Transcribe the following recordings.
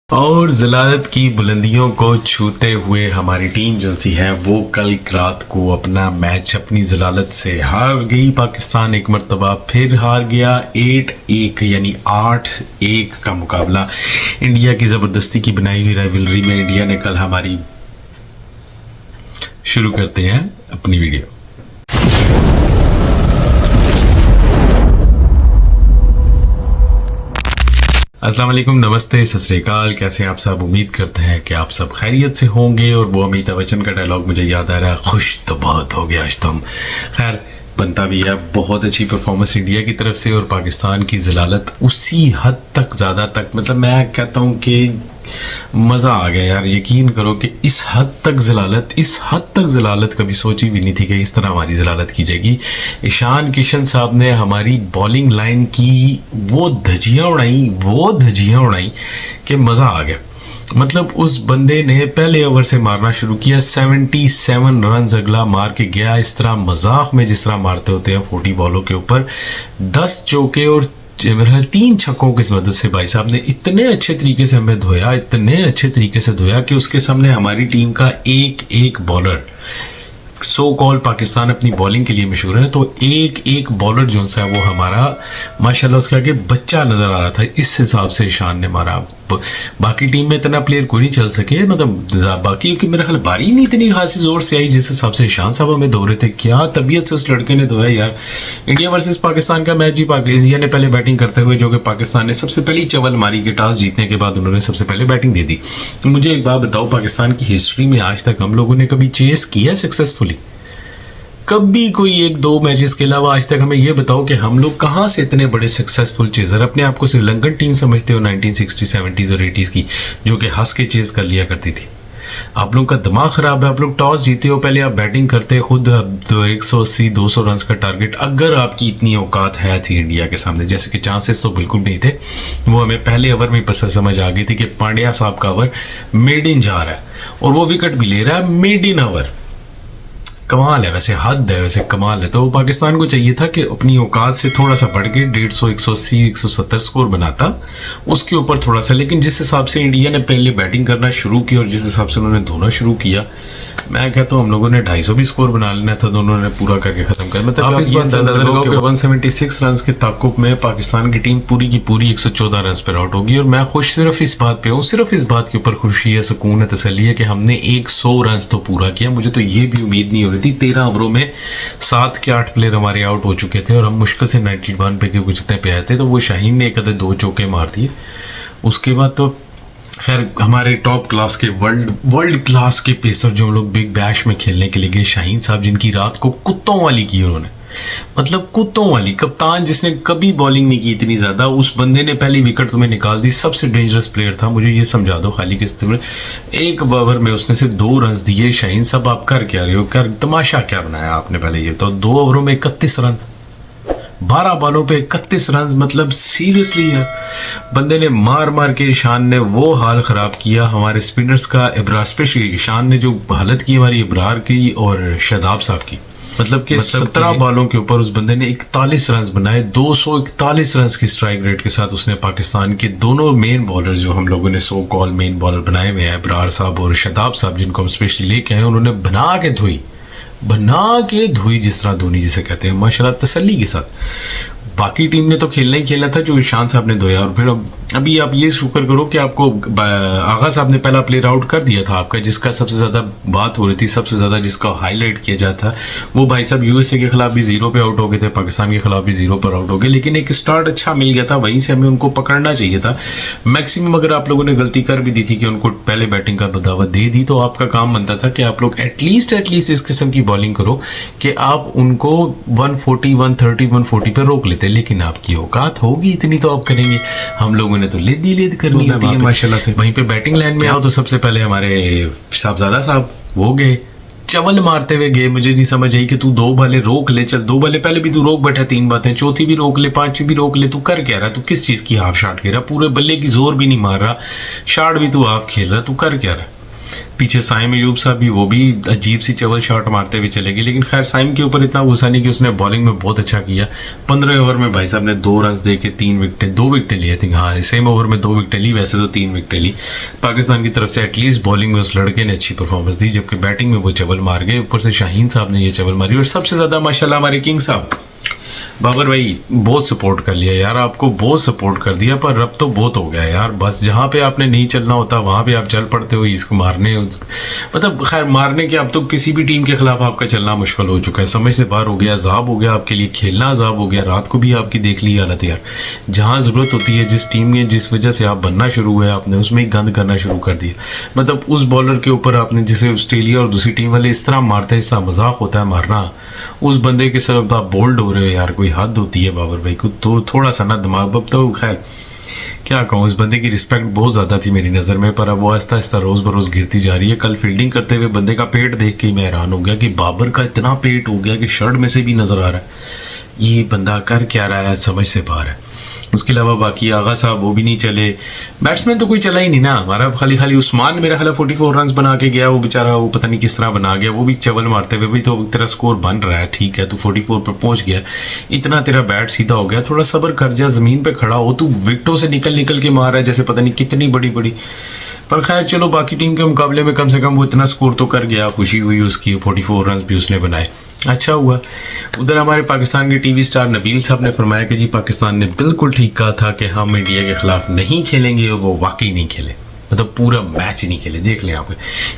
और जलालत की बुलंदियों को छूते हुए हमारी टीम जो सी है वो कल रात को अपना मैच अपनी जलालत से हार गई। पाकिस्तान एक मरतबा फिर हार गया 8-1 यानी 8-1 का मुकाबला इंडिया की ज़बरदस्ती की बनाई हुई राइवलरी में इंडिया ने कल हमारी। शुरू करते हैं अपनी वीडियो। अस्सलाम वालेकुम, नमस्ते, सत श्री अकाल। कैसे आप सब? उम्मीद करते हैं कि आप सब खैरियत से होंगे। और वो अमिताभ बच्चन का डायलॉग मुझे याद आ रहा है, खुश तो बहुत हो गया आज तुम। खैर बनता भी है। बहुत अच्छी परफॉर्मेंस इंडिया की तरफ से और पाकिस्तान की जलालत उसी हद तक ज़्यादा तक, मतलब मैं कहता हूँ कि मज़ा आ गया यार। यकीन करो कि इस हद तक जलालत कभी सोची भी नहीं थी कि इस तरह हमारी जलालत की जाएगी। ईशान किशन साहब ने हमारी बॉलिंग लाइन की वो धज्जियाँ उड़ाई कि मज़ा आ गया। मतलब उस बंदे ने पहले ओवर से मारना शुरू किया, 77 रन अगला मार के गया। इस तरह मजाक में जिस तरह मारते होते हैं 40 बॉलों के ऊपर 10 चौके और 3 छक्कों की मदद से भाई साहब ने इतने अच्छे तरीके से हमें धोया कि उसके सामने हमारी टीम का एक बॉलर, सो कॉल पाकिस्तान अपनी बॉलिंग के लिए मशहूर है, तो एक बॉलर जो सा है वो हमारा माशाल्लाह उसके आगे बच्चा नजर आ रहा था। इस हिसाब से ईशान ने मारा। बाकी टीम में इतना प्लेयर कोई नहीं चल सके, मतलब बाकी की मेरा ख्याल बारी नहीं इतनी खासी जोर से आई जिस हिसाब से ईशान साहब हमें धो रहे थे। क्या तबीयत से उस लड़के ने धोया यार। इंडिया वर्सेस पाकिस्तान का मैच जी इंडिया ने पहले बैटिंग करते हुए, जो कि पाकिस्तान ने सबसे पहली चवल मारी के टॉस जीतने के बाद उन्होंने सबसे पहले बैटिंग दे दी। तो मुझे एक बात बताओ, पाकिस्तान की हिस्ट्री में आज तक हम लोगों ने कभी चेस किया सक्सेसफुली? कभी कोई 1-2 मैचेस के अलावा आज तक हमें यह बताओ कि हम लोग कहाँ से इतने बड़े सक्सेसफुल चेजर? अपने आप को श्रीलंकन टीम समझते हो 1960, 70s और 80s की, जो कि हंस के चेज कर लिया करती थी। आप लोग का दिमाग खराब है। आप लोग टॉस जीते हो, पहले आप बैटिंग करते हो, खुद 180-200 रन का टारगेट अगर आपकी इतनी औकात है थी इंडिया के सामने, जैसे कि चांसेस तो बिल्कुल नहीं थे। वो हमें पहले ओवर में समझ आ गई थी कि पांड्या साहब का ओवर मेड इन जा रहा है और वो विकेट भी ले रहा है मेड इन ओवर। कमाल है, वैसे हद है, वैसे कमाल है। तो पाकिस्तान को चाहिए था कि अपनी औकात से थोड़ा सा बढ़ के 150, 180, 170 स्कोर बनाता, उसके ऊपर थोड़ा सा। लेकिन जिस हिसाब से इंडिया ने पहले बैटिंग करना शुरू की और जिस हिसाब से उन्होंने धोना शुरू किया, मैं कहता हूँ हम लोगों ने 250 भी स्कोर बना लेना था, दोनों ने पूरा करके खत्म कर। मतलब आप इस बात 176 रन के ताकुब में पाकिस्तान की टीम पूरी की पूरी 114 रन पर आउट होगी। और मैं खुश सिर्फ इस बात पे हूँ, सिर्फ इस बात के ऊपर खुशी है, सुकून है, तसल्ली है कि हमने 100 रन तो पूरा किया। मुझे तो ये भी उम्मीद नहीं हो रही थी। 13 ओवरों में 7 के 8 प्लेयर हमारे आउट हो चुके थे और हम मुश्किल से 91 पे के कुछ पे आए थे। तो वो शाहीन ने एक आधे 2 चौके मार दिए। उसके बाद तो खैर हमारे टॉप क्लास के वर्ल्ड क्लास के पेसर जो हम लोग बिग बैश में खेलने के लिए गए, शाहीन साहब जिनकी रात को कुत्तों वाली की उन्होंने, मतलब कुत्तों वाली। कप्तान जिसने कभी बॉलिंग नहीं की इतनी ज्यादा, उस बंदे ने पहली विकेट तुम्हें निकाल दी। सबसे डेंजरस प्लेयर था। मुझे ये समझा दो खाली किस में एक ओवर में उसने सिर्फ 2 रन दिए। शाहीन साहब आप कर क्या रहे हो? कर तमाशा क्या बनाया आपने? पहले ये तो 2 ओवरों में 31 रन, 12 बॉलों पे 31 रन, मतलब सीरियसली है। बंदे ने मार के ईशान ने वो हाल खराब किया हमारे स्पिनर्स का। इब्रार स्पेशली ईशान ने जो हालत की हमारी इब्रार की और शादाब साहब की, मतलब कि 17 बॉलों के ऊपर उस बंदे ने 41 रन बनाए। 241 रन की स्ट्राइक रेट के साथ उसने पाकिस्तान के दोनों मेन बॉलर जो हम लोगों ने सो कॉल मेन बॉलर बनाए हुए हैं, इब्रार साहब और शादाब साहब, जिनको हम स्पेशली लेके आए, उन्होंने बना के धोई जिस तरह धोनी जिसे कहते हैं, माशाल्लाह तसल्ली के साथ। बाकी टीम ने तो खेलना ही खेलना था जो ईशान साहब ने धोया। और फिर अभी आप ये शुक्र करो कि आपको आगा साहब ने पहला प्लेयर आउट कर दिया था आपका, जिसका सबसे ज़्यादा बात हो रही थी, सबसे ज़्यादा जिसका हाईलाइट किया जाता। वो भाई साहब यूएसए के खिलाफ भी 0 पे आउट हो गए थे, पाकिस्तान के खिलाफ भी 0 पर आउट हो गए। लेकिन एक स्टार्ट अच्छा मिल गया था, वहीं से हमें उनको पकड़ना चाहिए था मैक्सिमम। अगर आप लोगों ने गलती कर भी दी थी कि उनको पहले बैटिंग का बदावत दे दी, तो आपका काम बनता था कि आप लोग एटलीस्ट इस किस्म की बॉलिंग करो कि आप उनको 140, 130, 140 पर रोक लेते। लेकिन आपकी औकात होगी इतनी तो आप करेंगे। हम लोगों ने तो लेद करनी होती है माशाल्लाह से। वहीं पे बैटिंग लाइन में आओ तो सबसे पहले हमारे साहबजादा साहब वो गए, चवल मारते हुए गए। मुझे नहीं समझ आई कि तू 2 बाले रोक ले, चल 2 बाले पहले भी तू रोक बैठा, 3 बातें, चौथी भी रोक ले, 5वीं भी रोक ले। तू कर क्या रहा? तू किस चीज की हाफ शॉट खेल रहा? पूरे बल्ले की जोर भी नहीं मार रहा, शॉट भी तू हाफ खेल रहा, तू कर क्या रहा? पीछे साइम अयूब साहब भी, वो भी अजीब सी चवल शॉट मारते हुए चले गए, लेकिन खैर साइम के ऊपर इतना गुस्सा नहीं कि उसने बॉलिंग में बहुत अच्छा किया। 15 ओवर में भाई साहब ने 2 रन दे के 2 विकेटें ली, आई थिंक, हाँ सेम ओवर में 2 विकेटें ली, वैसे तो 3 विकेटें ली पाकिस्तान की तरफ से। एटलीस्ट बॉलिंग में उस लड़के ने अच्छी परफॉर्मेंस दी, जबकि बैटिंग में वो चवल मार गए। ऊपर से शाहीन साहब ने ये चवल मारी, और सबसे ज़्यादा माशाल्लाह हमारे किंग साहब बाबर भाई बहुत सपोर्ट कर लिया यार, आपको बहुत सपोर्ट कर दिया, पर अब तो बहुत हो गया यार। बस जहाँ पे आपने नहीं चलना होता वहाँ पे आप चल पड़ते हो इसको मारने, मतलब खैर मारने के अब तो किसी भी टीम के खिलाफ आपका चलना मुश्किल हो चुका है, समझ से बाहर हो गया, अजाब हो गया आपके लिए, खेलना अजाब हो गया। रात को भी आपकी देख ली हालत यार, जहाँ ज़रूरत होती है, जिस टीम में जिस वजह से आप बनना शुरू हुए आपने उसमें ही गंद करना शुरू कर दिया। मतलब उस बॉलर के ऊपर आपने, जिसे ऑस्ट्रेलिया और दूसरी टीम वाले इस तरह मारते हैं, इस तरह मजाक होता है मारना, उस बंदे के साथ आप बोल्ड हो रहे हो यार, कोई हद होती है बाबर भाई को, तो थोड़ा सा ना दिमाग। अब तो खैर क्या कहूँ, इस बंदे की रिस्पेक्ट बहुत ज़्यादा थी मेरी नज़र में, पर अब वो आहिस्ता आहिस्ता रोज़ बरोज़ गिरती जा रही है। कल फील्डिंग करते हुए बंदे का पेट देख के मैं हैरान हो गया कि बाबर का इतना पेट हो गया कि शर्ट में से भी नज़र आ रहा है, ये बंदा कर क्या रहा है, समझ से बाहर है। उसके अलावा बाकी आगा साहब वो भी नहीं चले, बैट्समैन तो कोई चला ही नहीं ना हमारा, खाली उस्मान मेरा ख्याल 44 रन बना के गया, वो बेचारा वो पता नहीं किस तरह बना गया, वो भी चवल मारते हुए। भाई तो तेरा स्कोर बन रहा है, ठीक है, तू 44 पर पहुंच गया, इतना तेरा बैट सीधा हो गया, थोड़ा सब्र कर जा, जमीन पे खड़ा हो, तू विकेटों से निकल के मार रहा है जैसे पता नहीं कितनी बड़ी। पर खैर चलो, बाकी टीम के मुकाबले में कम से कम वो इतना स्कोर तो कर गया, खुशी हुई उसकी, 44 रन भी उसने बनाए, अच्छा हुआ। उधर हमारे पाकिस्तान के टीवी स्टार नबील साहब ने फरमाया कि जी पाकिस्तान ने बिल्कुल ठीक कहा था कि हम इंडिया के खिलाफ नहीं खेलेंगे, और वो वाकई नहीं खेले, मतलब पूरा मैच ही नहीं खेले, देख लें आप।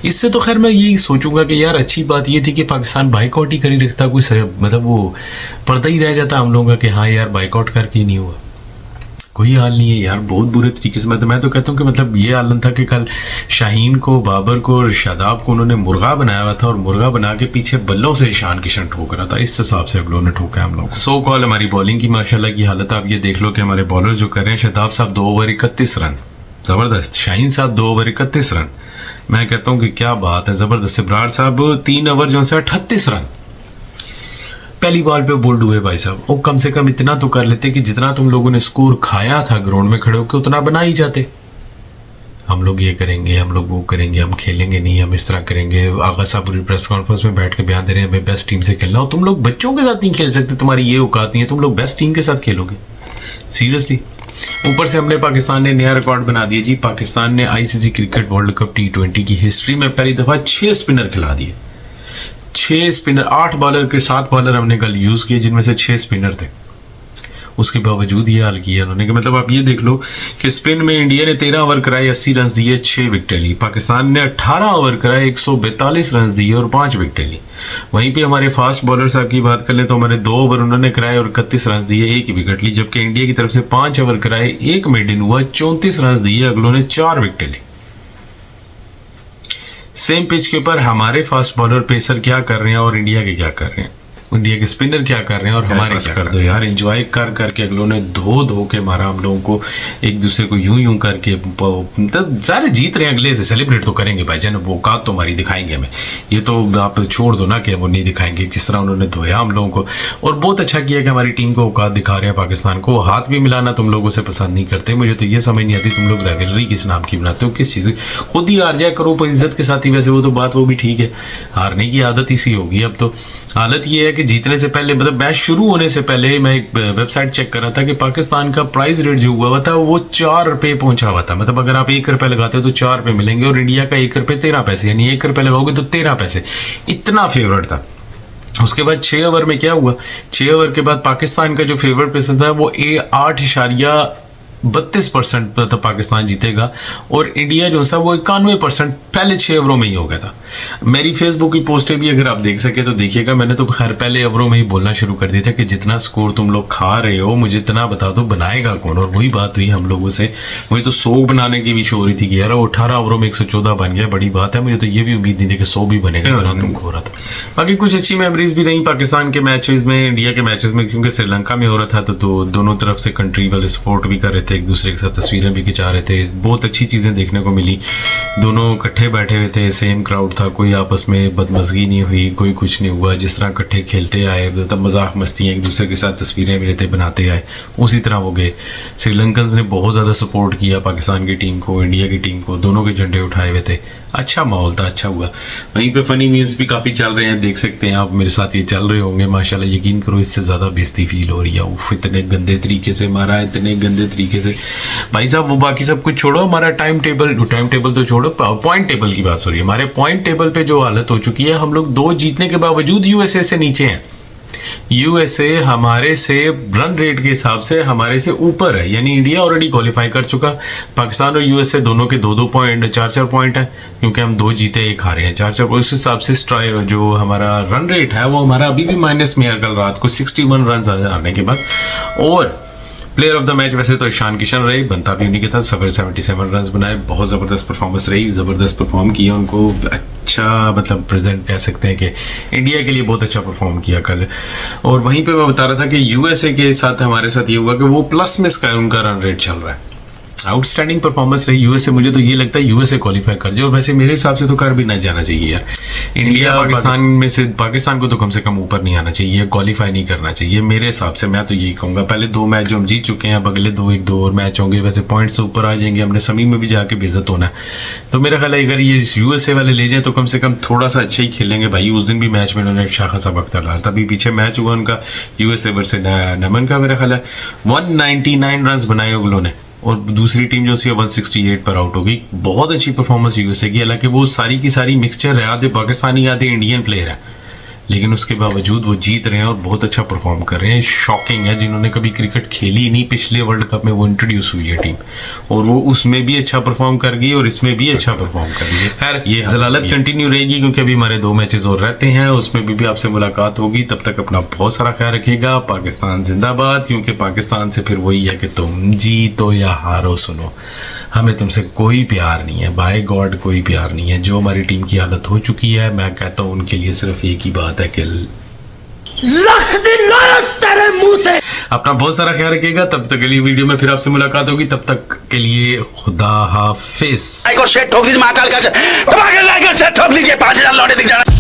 इससे तो खैर मैं यही सोचूंगा कि यार अच्छी बात ये थी कि पाकिस्तान बाइकआउट ही कर ही रखता, कोई मतलब वो पर्दा ही रह जाता हम लोगों का कि हाँ यार बाइकआउट करके ही नहीं हुआ। कोई हाल नहीं है यार, बहुत बुरे तरीके से। मैं तो कहता हूँ कि मतलब ये आलम था कि कल शाहीन को, बाबर को और शादाब को उन्होंने मुर्गा बनाया हुआ था, और मुर्गा बना के पीछे बल्लों से ईशान किशन ठोक रहा था, इस हिसाब से हम लोगों ने ठोका हम लोग। सो कॉल हमारी बॉलिंग की माशाल्लाह की हालत आप ये देख लो कि हमारे बॉलर जो कर रहे हैं, शादाब साहब 2 ओवर 31 रन, ज़बरदस्त। शाहीन साहब 2 ओवर 31 रन, मैं कहता हूँ कि क्या बात है, ज़बरदस्त। इब्रार साहब 3 ओवर जो है 38 रन, पहली बॉल पे बोल्ड हुए भाई साहब। वो कम से कम इतना तो कर लेते कि जितना तुम लोगों ने स्कोर खाया था ग्राउंड में खड़े होकर, उतना बना ही जाते। हम लोग ये करेंगे, हम लोग वो करेंगे, हम खेलेंगे नहीं, हम इस तरह करेंगे। आगा साहब पूरी प्रेस कॉन्फ्रेंस में बैठ के बयान दे रहे हैं हमें बेस्ट टीम से खेलना हो। तुम लोग बच्चों के साथ नहीं खेल सकते, तुम्हारी ये औकात नहीं है, तुम लोग बेस्ट टीम के साथ खेलोगे, सीरियसली। ऊपर से हमने पाकिस्तान ने नया रिकॉर्ड बना दिया जी, पाकिस्तान ने ICC cricket world cup T20 की हिस्ट्री में पहली दफा 6 स्पिनर खिला दिए। 6 स्पिनर, 8 बॉलर के 7 बॉलर हमने कल यूज किए, जिनमें से 6 स्पिनर थे। उसके बावजूद ये हाल किया उन्होंने कि मतलब आप ये देख लो कि स्पिन में इंडिया ने 13 ओवर कराए, 80 रन दिए, 6 विकेटें ली। पाकिस्तान ने 18 ओवर कराए, 142 रन दिए और 5 विकेटें ली। वहीं पे हमारे फास्ट बॉलर साहब की बात कर ले तो हमारे 2 ओवर उन्होंने कराए और 31 रन दिए, 1 विकेट ली। जबकि इंडिया की तरफ से 5 ओवर कराए, 1 मेडन हुआ, 34 रन दिए, अगलों ने 4 विकेटें ली। सेम पिच के ऊपर हमारे फास्ट बॉलर पेसर क्या कर रहे हैं और इंडिया के क्या कर रहे हैं, इंडिया के स्पिनर क्या कर रहे हैं और हमारे क्या कर दो यार। एंजॉय कर करके अगलों ने धो के मारा हम लोगों को, एक दूसरे को यूं करके, मतलब सारे जीत रहे हैं, अगले से सेलिब्रेट तो करेंगे भाईजान, वो औकात तो हमारी दिखाएंगे हमें। ये तो आप छोड़ दो ना कि वो नहीं दिखाएंगे, किस तरह उन्होंने धोया हम लोगों को। और बहुत अच्छा किया कि हमारी टीम को औकात दिखा रहे हैं पाकिस्तान को। हाथ भी मिलाना तुम लोगों से पसंद नहीं करते, मुझे तो ये समझ नहीं आती तुम लोग रेगुलरली किस नाम की बनाते हो, किस चीज़ खुद ही हार जाया करो इज्जत के साथ ही। वैसे वो तो बात वो भी ठीक है, हारने की आदत इसी होगी अब तो। हालत ये है कि जीतने से पहले, मतलब मैच शुरू होने से पहले मैं एक वेबसाइट चेक कर रहा था कि पाकिस्तान का प्राइस रेट जो हुआ था वो 4 रुपये पहुंचा हुआ था। मतलब अगर आप 1 रुपये लगाते हो तो 4 रुपये मिलेंगे, और इंडिया का 1 रुपये 13 पैसे, यानी 1 रुपये लगाओगे तो 13 पैसे, इतना फेवरेट था। उसके बाद 6 ओवर में क्या हुआ, 6 ओवर के बाद पाकिस्तान का जो फेवरेट पैसा था वो 8.32% तो पाकिस्तान जीतेगा, और इंडिया जो सा वो 91% पहले 6 ओवरों में ही हो गया था। मेरी फेसबुक की पोस्टें भी अगर आप देख सके तो देखिएगा, मैंने तो खैर पहले ओवरों में ही बोलना शुरू कर दिया था कि जितना स्कोर तुम लोग खा रहे हो मुझे इतना बता दो बनाएगा कौन। और वही बात हुई हम लोगों से, मुझे तो 100 बनाने की भी हो रही थी कि यार वो 18 ओवरों में 114 बन गया, बड़ी बात है। मुझे तो ये भी उम्मीद नहीं थी कि 100 भी बनेगा, तुम हो रहा था। बाकी कुछ अच्छी मेमोरीज भी रही पाकिस्तान के मैचेस में, इंडिया के मैचेस में, क्योंकि श्रीलंका में हो रहा था तो दोनों तरफ से कंट्री वाले सपोर्ट भी कर रहे थे। थे, एक दूसरे के साथ तस्वीरें भी खिंचा रहे थे, बहुत अच्छी चीज़ें देखने को मिली। दोनों इकट्ठे बैठे हुए थे, सेम क्राउड था, कोई आपस में बदमज़गी नहीं हुई, कोई कुछ नहीं हुआ। जिस तरह इकट्ठे खेलते आए, मतलब मजाक मस्तियाँ एक दूसरे के साथ तस्वीरें भी लेते बनाते आए, उसी तरह वो गए। श्रीलंकन्स ने बहुत ज़्यादा सपोर्ट किया पाकिस्तान की टीम को, इंडिया की टीम को, दोनों के झंडे उठाए हुए थे। अच्छा माहौल था, अच्छा हुआ। वहीं पे फनी मीम्स भी काफ़ी चल रहे हैं, देख सकते हैं आप, मेरे साथ ये चल रहे होंगे। माशाल्लाह, यकीन करो इससे ज़्यादा बेइज्जती फील हो रही है। उफ, इतने गंदे तरीके से मारा, इतने गंदे तरीके से। भाई साहब वो बाकी सब कुछ छोड़ो, हमारा टाइम टेबल तो छोड़ो, पॉइंट टेबल की बात हो रही है। हमारे पॉइंट टेबल पे जो हालत हो चुकी है, हम लोग 2 जीतने के बावजूद यूएसए से नीचे हैं। यूएसए हमारे से रन रेट के हिसाब से हमारे से ऊपर है, यानी इंडिया ऑलरेडी क्वालिफाई कर चुका। पाकिस्तान और यूएसए दोनों के 2-2 पॉइंट, 4-4 पॉइंट है, क्योंकि हम 2 जीते 1 हारे हैं, 4-4 पॉइंट। उस हिसाब से जो हमारा रन रेट है वो हमारा अभी भी माइनस में है। कल रात को 61 रन आने के बाद। और प्लेयर ऑफ द मैच वैसे तो ईशान किशन रहे, बनता भी उन्हीं के था। 77 रन बनाए, बहुत ज़बरदस्त परफॉर्मेंस रही, ज़बरदस्त परफॉर्म किया। उनको अच्छा मतलब प्रेजेंट कह सकते हैं कि इंडिया के लिए बहुत अच्छा परफॉर्म किया कल। और वहीं पे मैं बता रहा था कि यूएसए के साथ हमारे साथ ये हुआ कि वो प्लस में उनका रन रेट चल रहा है। आउटस्टैंडिंग परफॉर्मेंस रही यूएसए। मुझे तो ये लगता है यूएसए क्वालिफाई कर जाए, और वैसे मेरे हिसाब से तो कर भी ना जाना चाहिए यार। इंडिया पाकिस्तान में से पाकिस्तान को तो कम से कम ऊपर नहीं आना चाहिए, क्वालिफाई नहीं करना चाहिए मेरे हिसाब से। मैं तो यही कहूँगा, पहले 2 मैच जो हम जीत चुके हैं, अब अगले 2 और मैच होंगे, वैसे पॉइंट्स से ऊपर आ जाएंगे, हमने सेमी में भी जाके बेइज्जत होना है। तो मेरा ख्याल है अगर ये यूएसए वाले ले जाए तो कम से कम थोड़ा सा अच्छा ही खेलेंगे भाई। उस दिन भी मैच में उन्होंने अच्छा खासा वक्त डाला, तभी पीछे मैच हुआ उनका यूएसए वर्सेस नमन का। मेरा ख्याल है 199 रन बनाए उन लोगों ने, और दूसरी टीम जो थी 168 पर आउट हो गई। बहुत अच्छी परफॉर्मेंस यूएसए की, हालांकि वो सारी की सारी मिक्सचर है, आधे पाकिस्तानी आधे इंडियन प्लेयर है, लेकिन उसके बावजूद वो जीत रहे हैं और बहुत अच्छा परफॉर्म कर रहे हैं। शॉकिंग है, जिन्होंने कभी क्रिकेट खेली नहीं, पिछले वर्ल्ड कप में वो इंट्रोड्यूस हुई है टीम, और वो उसमें भी अच्छा परफॉर्म कर गई और इसमें भी अच्छा परफॉर्म कर गई। खैर ये जलालत कंटिन्यू रहेगी, क्योंकि अभी हमारे 2 मैचेस और रहते हैं, उसमें भी आपसे मुलाकात होगी। तब तक अपना बहुत सारा ख्याल रखिएगा। पाकिस्तान जिंदाबाद, क्योंकि पाकिस्तान से फिर वही है कि तुम जीतो या हारो, सुनो हमें तुमसे कोई प्यार नहीं है, बाय गॉड कोई प्यार नहीं है। जो हमारी टीम की हालत हो चुकी है, मैं कहता हूँ उनके लिए सिर्फ एक ही बात है कि तेरे मुंह पे। अपना बहुत सारा ख्याल रखिएगा। तब तक अगली वीडियो में फिर आपसे मुलाकात होगी, तब तक के लिए खुदा हाफिज। ठोक लीजिए महाकाल का, ठोक लीजिए 5000 लौटे दिख जाना।